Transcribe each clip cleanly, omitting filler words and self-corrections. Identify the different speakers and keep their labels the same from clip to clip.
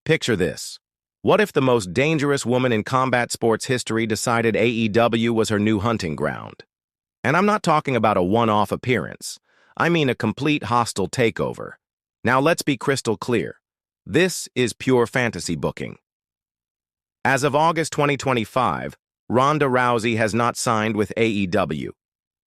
Speaker 1: Picture this. What if the most dangerous woman in combat sports history decided AEW was her new hunting ground? And I'm not talking about a one-off appearance. I mean a complete hostile takeover. Now let's be crystal clear. This is pure fantasy booking. As of August 2025, Ronda Rousey has not signed with AEW.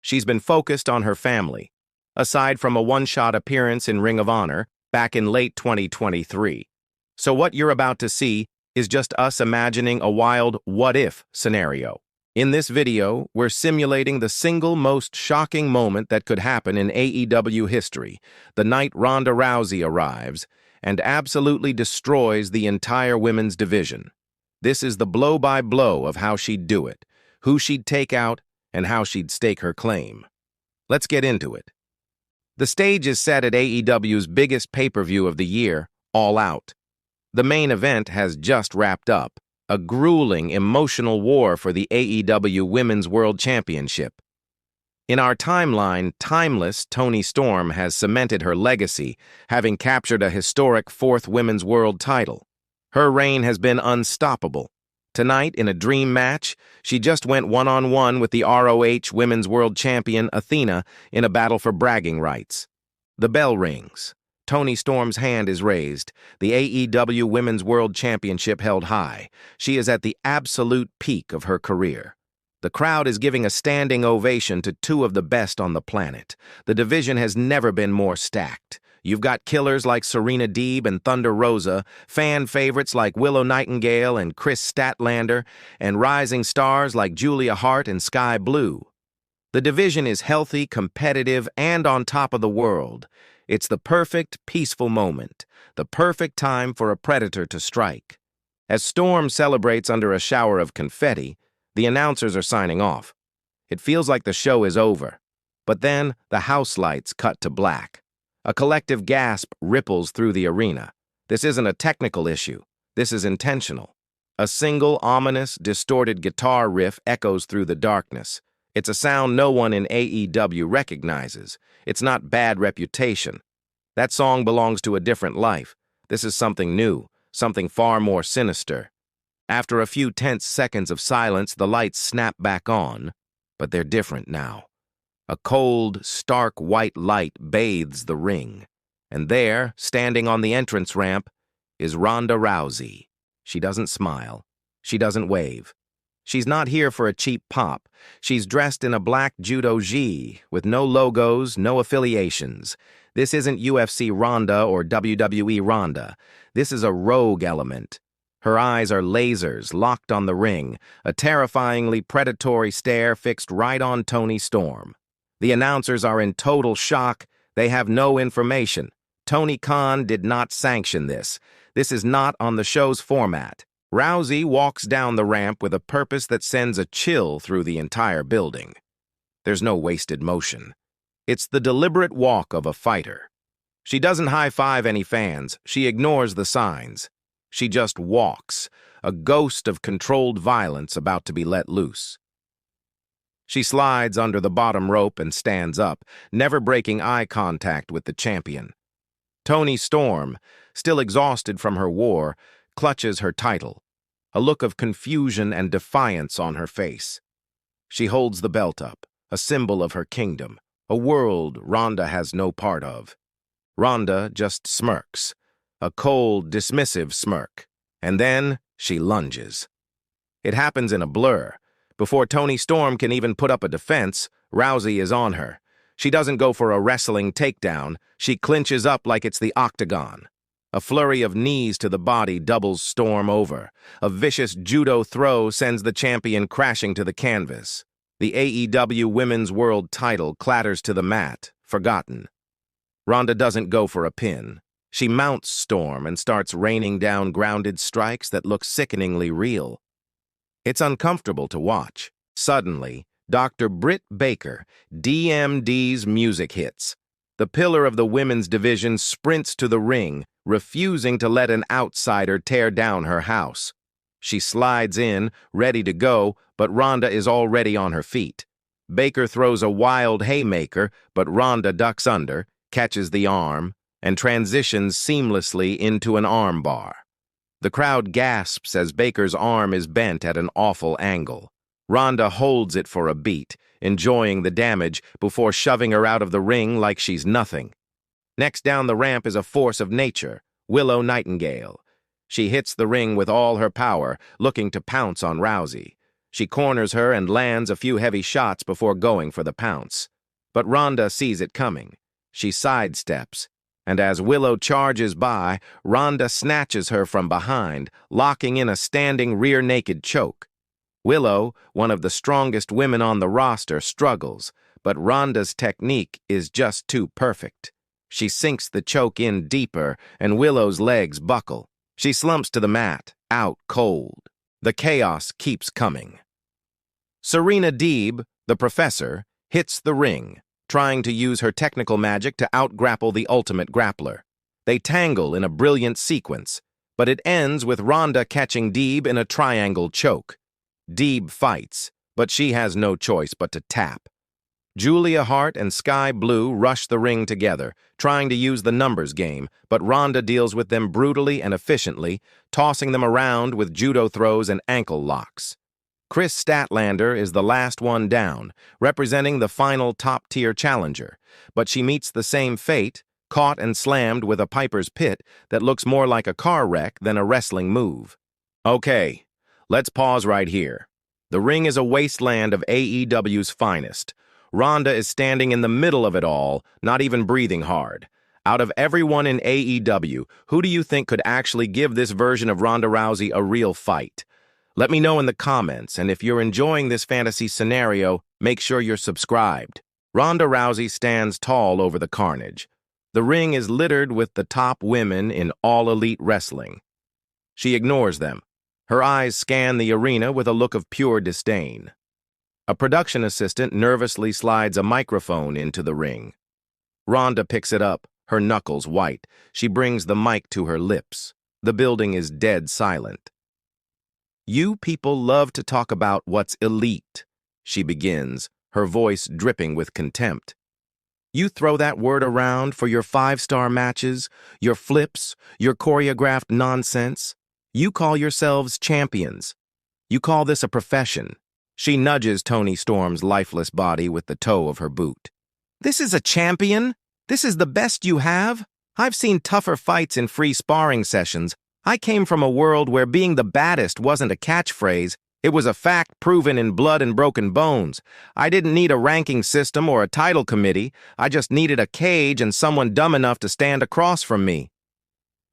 Speaker 1: She's been focused on her family, aside from a one-shot appearance in Ring of Honor back in late 2023. So what you're about to see is just us imagining a wild what-if scenario. In this video, we're simulating the single most shocking moment that could happen in AEW history, the night Ronda Rousey arrives and absolutely destroys the entire women's division. This is the blow-by-blow of how she'd do it, who she'd take out, and how she'd stake her claim. Let's get into it. The stage is set at AEW's biggest pay-per-view of the year, All Out. The main event has just wrapped up, a grueling, emotional war for the AEW Women's World Championship. In our timeline, timeless Toni Storm has cemented her legacy, having captured a historic fourth Women's World title. Her reign has been unstoppable. Tonight, in a dream match, she just went one-on-one with the ROH Women's World Champion Athena in a battle for bragging rights. The bell rings. Toni Storm's hand is raised, the AEW Women's World Championship held high. She is at the absolute peak of her career. The crowd is giving a standing ovation to two of the best on the planet. The division has never been more stacked. You've got killers like Serena Deeb and Thunder Rosa, fan favorites like Willow Nightingale and Chris Statlander, and rising stars like Julia Hart and Sky Blue. The division is healthy, competitive, and on top of the world. It's the perfect, peaceful moment, the perfect time for a predator to strike. As Storm celebrates under a shower of confetti, the announcers are signing off. It feels like the show is over. But then, the house lights cut to black. A collective gasp ripples through the arena. This isn't a technical issue. This is intentional. A single, ominous, distorted guitar riff echoes through the darkness. It's a sound no one in AEW recognizes. It's not bad reputation. That song belongs to a different life. This is something new, something far more sinister. After a few tense seconds of silence, the lights snap back on, but they're different now. A cold, stark white light bathes the ring. And there, standing on the entrance ramp, is Ronda Rousey. She doesn't smile. She doesn't wave. She's not here for a cheap pop. She's dressed in a black judo gi, with no logos, no affiliations. This isn't UFC Ronda or WWE Ronda. This is a rogue element. Her eyes are lasers locked on the ring, a terrifyingly predatory stare fixed right on Toni Storm. The announcers are in total shock. They have no information. Tony Khan did not sanction this. This is not on the show's format. Rousey walks down the ramp with a purpose that sends a chill through the entire building. There's no wasted motion. It's the deliberate walk of a fighter. She doesn't high-five any fans. She ignores the signs. She just walks, a ghost of controlled violence about to be let loose. She slides under the bottom rope and stands up, never breaking eye contact with the champion. Toni Storm, still exhausted from her war, clutches her title, a look of confusion and defiance on her face. She holds the belt up, a symbol of her kingdom, a world Ronda has no part of. Ronda just smirks, a cold, dismissive smirk, and then she lunges. It happens in a blur. Before Toni Storm can even put up a defense, Rousey is on her. She doesn't go for a wrestling takedown. She clinches up like it's the octagon. A flurry of knees to the body doubles Storm over. A vicious judo throw sends the champion crashing to the canvas. The AEW Women's World title clatters to the mat, forgotten. Ronda doesn't go for a pin. She mounts Storm and starts raining down grounded strikes that look sickeningly real. It's uncomfortable to watch. Suddenly, Dr. Britt Baker, DMD's music hits. The pillar of the women's division sprints to the ring, refusing to let an outsider tear down her house. She slides in, ready to go, but Ronda is already on her feet. Baker throws a wild haymaker, but Ronda ducks under, catches the arm, and transitions seamlessly into an armbar. The crowd gasps as Baker's arm is bent at an awful angle. Ronda holds it for a beat, enjoying the damage before shoving her out of the ring like she's nothing. Next down the ramp is a force of nature, Willow Nightingale. She hits the ring with all her power, looking to pounce on Rousey. She corners her and lands a few heavy shots before going for the pounce. But Ronda sees it coming. She sidesteps, and as Willow charges by, Ronda snatches her from behind, locking in a standing rear naked choke. Willow, one of the strongest women on the roster, struggles, but Ronda's technique is just too perfect. She sinks the choke in deeper, and Willow's legs buckle. She slumps to the mat, out cold. The chaos keeps coming. Serena Deeb, the professor, hits the ring, trying to use her technical magic to out-grapple the ultimate grappler. They tangle in a brilliant sequence, but it ends with Ronda catching Deeb in a triangle choke. Deeb fights, but she has no choice but to tap. Julia Hart and Sky Blue rush the ring together, trying to use the numbers game, but Ronda deals with them brutally and efficiently, tossing them around with judo throws and ankle locks. Chris Statlander is the last one down, representing the final top-tier challenger, but she meets the same fate, caught and slammed with a Piper's Pit that looks more like a car wreck than a wrestling move. Okay, let's pause right here. The ring is a wasteland of AEW's finest. Ronda is standing in the middle of it all, not even breathing hard. Out of everyone in AEW, who do you think could actually give this version of Ronda Rousey a real fight? Let me know in the comments, and if you're enjoying this fantasy scenario, make sure you're subscribed. Ronda Rousey stands tall over the carnage. The ring is littered with the top women in All Elite Wrestling. She ignores them. Her eyes scan the arena with a look of pure disdain. A production assistant nervously slides a microphone into the ring. Ronda picks it up, her knuckles white. She brings the mic to her lips. The building is dead silent. You people love to talk about what's elite, she begins, her voice dripping with contempt. You throw that word around for your 5-star matches, your flips, your choreographed nonsense. You call yourselves champions. You call this a profession. She nudges Toni Storm's lifeless body with the toe of her boot. This is a champion? This is the best you have? I've seen tougher fights in free sparring sessions. I came from a world where being the baddest wasn't a catchphrase. It was a fact proven in blood and broken bones. I didn't need a ranking system or a title committee. I just needed a cage and someone dumb enough to stand across from me.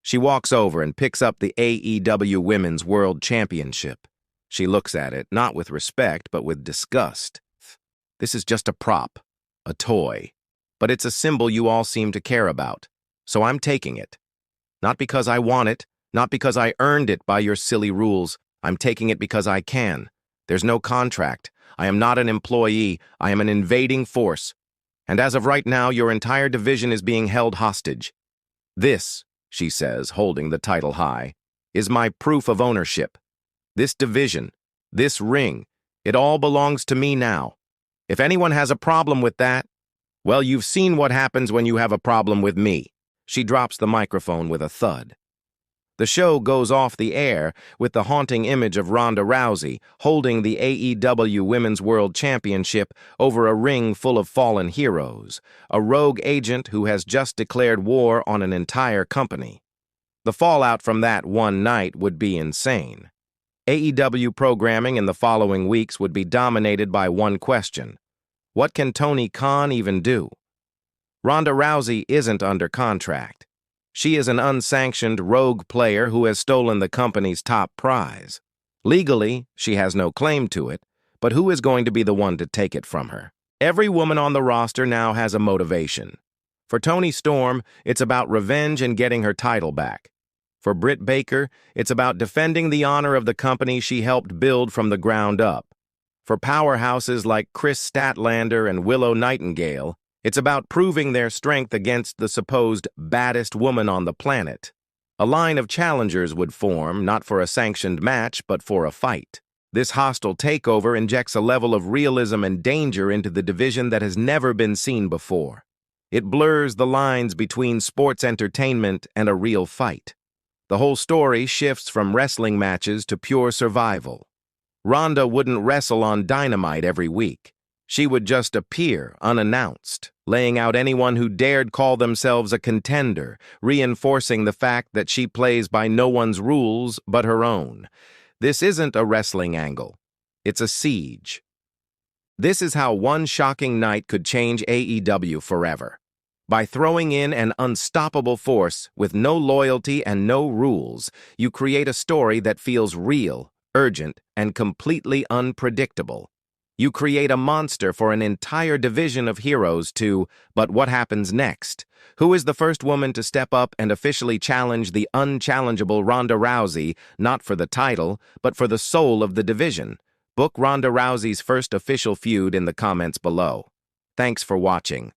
Speaker 1: She walks over and picks up the AEW Women's World Championship. She looks at it, not with respect, but with disgust. This is just a prop, a toy. But it's a symbol you all seem to care about. So I'm taking it. Not because I want it, not because I earned it by your silly rules. I'm taking it because I can. There's no contract. I am not an employee. I am an invading force. And as of right now, your entire division is being held hostage. This, she says, holding the title high, is my proof of ownership. This division, this ring, it all belongs to me now. If anyone has a problem with that, well, you've seen what happens when you have a problem with me. She drops the microphone with a thud. The show goes off the air with the haunting image of Ronda Rousey holding the AEW Women's World Championship over a ring full of fallen heroes, a rogue agent who has just declared war on an entire company. The fallout from that one night would be insane. AEW programming in the following weeks would be dominated by one question. What can Tony Khan even do? Ronda Rousey isn't under contract. She is an unsanctioned rogue player who has stolen the company's top prize. Legally, she has no claim to it, but who is going to be the one to take it from her? Every woman on the roster now has a motivation. For Toni Storm, it's about revenge and getting her title back. For Britt Baker, it's about defending the honor of the company she helped build from the ground up. For powerhouses like Chris Statlander and Willow Nightingale, it's about proving their strength against the supposed baddest woman on the planet. A line of challengers would form, not for a sanctioned match, but for a fight. This hostile takeover injects a level of realism and danger into the division that has never been seen before. It blurs the lines between sports entertainment and a real fight. The whole story shifts from wrestling matches to pure survival. Ronda wouldn't wrestle on Dynamite every week. She would just appear unannounced, laying out anyone who dared call themselves a contender, reinforcing the fact that she plays by no one's rules but her own. This isn't a wrestling angle. It's a siege. This is how one shocking night could change AEW forever. By throwing in an unstoppable force with no loyalty and no rules, you create a story that feels real, urgent, and completely unpredictable. You create a monster for an entire division of heroes but what happens next? Who is the first woman to step up and officially challenge the unchallengeable Ronda Rousey, not for the title, but for the soul of the division? Book Ronda Rousey's first official feud in the comments below. Thanks for watching.